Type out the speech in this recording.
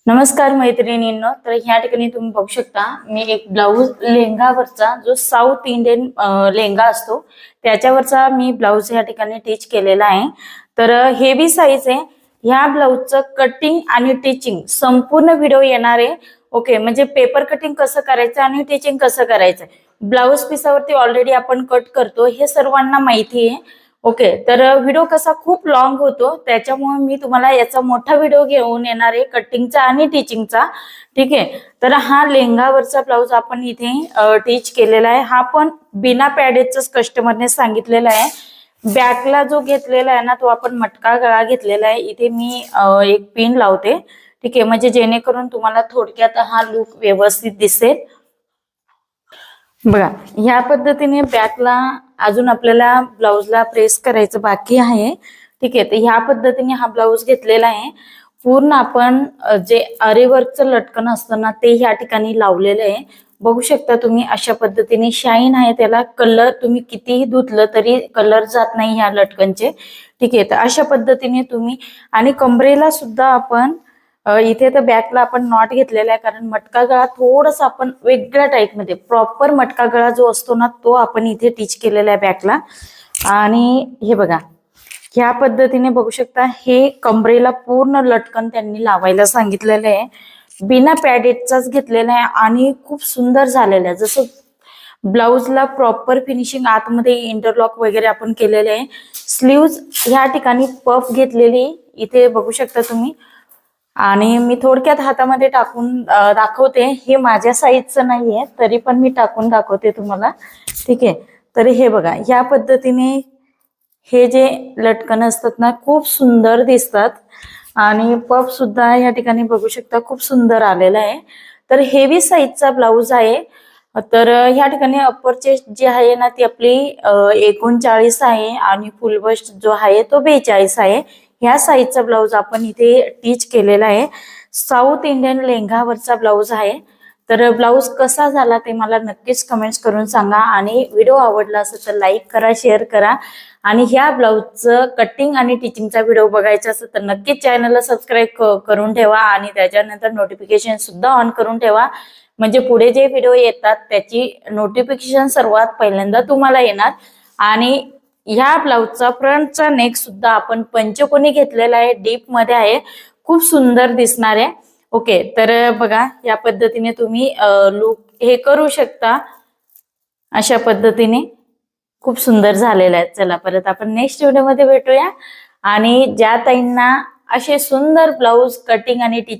नमस्कार मैत्रिणींनो, तर ह्या ठिकाणी तुम्ही बघू शकता मी एक ब्लाऊज लेहंगावरचा जो साऊथ इंडियन लेहंगा असतो त्याच्यावरचा मी ब्लाऊज ह्या ठिकाणी टीच केलेला आहे। तर हेवी साईज आहे। ह्या ब्लाऊजचं कटिंग आणि टीचिंग संपूर्ण व्हिडिओ येणार आहे। ओके, म्हणजे पेपर कटिंग कसं करायचं आणि टीचिंग कसं करायचं, ब्लाऊज पिसावरती ऑलरेडी आपण कट करतो हे सर्वांना माहिती आहे। ओके, तर व्हिडिओ कसा खूप लॉंग होतो त्याच्यामुळे मी तुम्हाला याचा मोठा व्हिडिओ घेऊन येणार आहे कटिंगचा आणि टीचिंगचा। ठीक आहे, तर हा लेहंगावरचा ब्लाऊज आपण इथे टीच केलेला आहे। हा पण बिना पॅडेडच कस्टमरने सांगितलेला आहे। बॅकला जो घेतलेला आहे ना तो आपण मटका गळा घेतलेला आहे। इथे मी एक पिन लावते, ठीक आहे, म्हणजे जेणेकरून तुम्हाला थोडक्यात हा लुक व्यवस्थित दिसेल। बघा, ह्या पद्धतीने बॅकला अजून आपल्याला ब्लाऊजला प्रेस करायचं बाकी आहे। ठीक आहे, तर ह्या पद्धतीने हा ब्लाऊज घेतलेला आहे। पूर्ण आपण जे आरीवर्कचं लटकन असतं ना ते ह्या ठिकाणी लावलेलं आहे। बघू शकता तुम्ही अशा पद्धतीने शाईन आहे, त्याला कलर तुम्ही कितीही धुतलं तरी कलर जात नाही ह्या लटकनचे। ठीक आहे, तर अशा पद्धतीने तुम्ही आणि कमरेला सुद्धा आपण इथे तर बॅकला आपण नॉट घेतलेला आहे, कारण मटका गळा थोडासा आपण वेगळ्या टाईप मध्ये प्रॉपर मटका गळा जो असतो ना तो आपण इथे टीच केलेला आहे बॅकला। आणि हे बघा, ह्या पद्धतीने बघू शकता हे कमरेला पूर्ण लटकन त्यांनी लावायला सांगितलेलं आहे। बिना पॅडेडचाच घेतलेला आहे आणि खूप सुंदर झालेला आहे। जसं ब्लाऊजला प्रॉपर फिनिशिंग आतमध्ये इंटरलॉक वगैरे आपण केलेले आहे। स्लीव्ज ह्या ठिकाणी पफ घेतलेली इथे बघू शकता तुम्ही। आणि मी थोडक्यात हातामध्ये टाकून दाखवते, हे माझ्या साईजचं नाहीये तरी पण मी टाकून दाखवते तुम्हाला। ठीक आहे, तर हे बघा, ह्या पद्धतीने हे जे लटकन असतात ना खूप सुंदर दिसतात आणि पफ सुद्धा या ठिकाणी बघू शकता खूप सुंदर आलेला आहे। तर हेवी साईजचा ब्लाऊज आहे। तर ह्या ठिकाणी अप्पर चेस्ट जी आहे ना ती आपली 39 आहे आणि फुल बस्ट जो आहे तो 42 आहे। ह्या साईजचा ब्लाऊज आपण इथे टीच केलेला आहे। साऊथ इंडियन लेहंगावरचा ब्लाऊज आहे। तर ब्लाऊज कसा झाला ते मला नक्कीच कमेंट्स करून सांगा आणि व्हिडिओ आवडला असेल तर लाईक करा, शेअर करा आणि ह्या ब्लाऊजचं कटिंग आणि टीचिंगचा व्हिडिओ बघायचा असेल तर नक्कीच चॅनलला सबस्क्राईब करून ठेवा आणि त्याच्यानंतर नोटिफिकेशन सुद्धा ऑन करून ठेवा, म्हणजे पुढे जे व्हिडिओ येतात त्याची नोटिफिकेशन सर्वात पहिल्यांदा तुम्हाला येणार। आणि ह्या ब्लाऊजचा फ्रंटचा नेक सुद्धा आपण पंचकोनी घेतलेला आहे, डीप मध्ये आहे, खूप सुंदर दिसणार आहे। ओके, तर बघा या पद्धतीने तुम्ही लुक हे करू शकता। अशा पद्धतीने खूप सुंदर झालेला आहे। चला परत आपण नेक्स्ट व्हिडिओ मध्ये भेटूया। आणि ज्या ताईंना असे सुंदर ब्लाऊज कटिंग आणि टीचिंग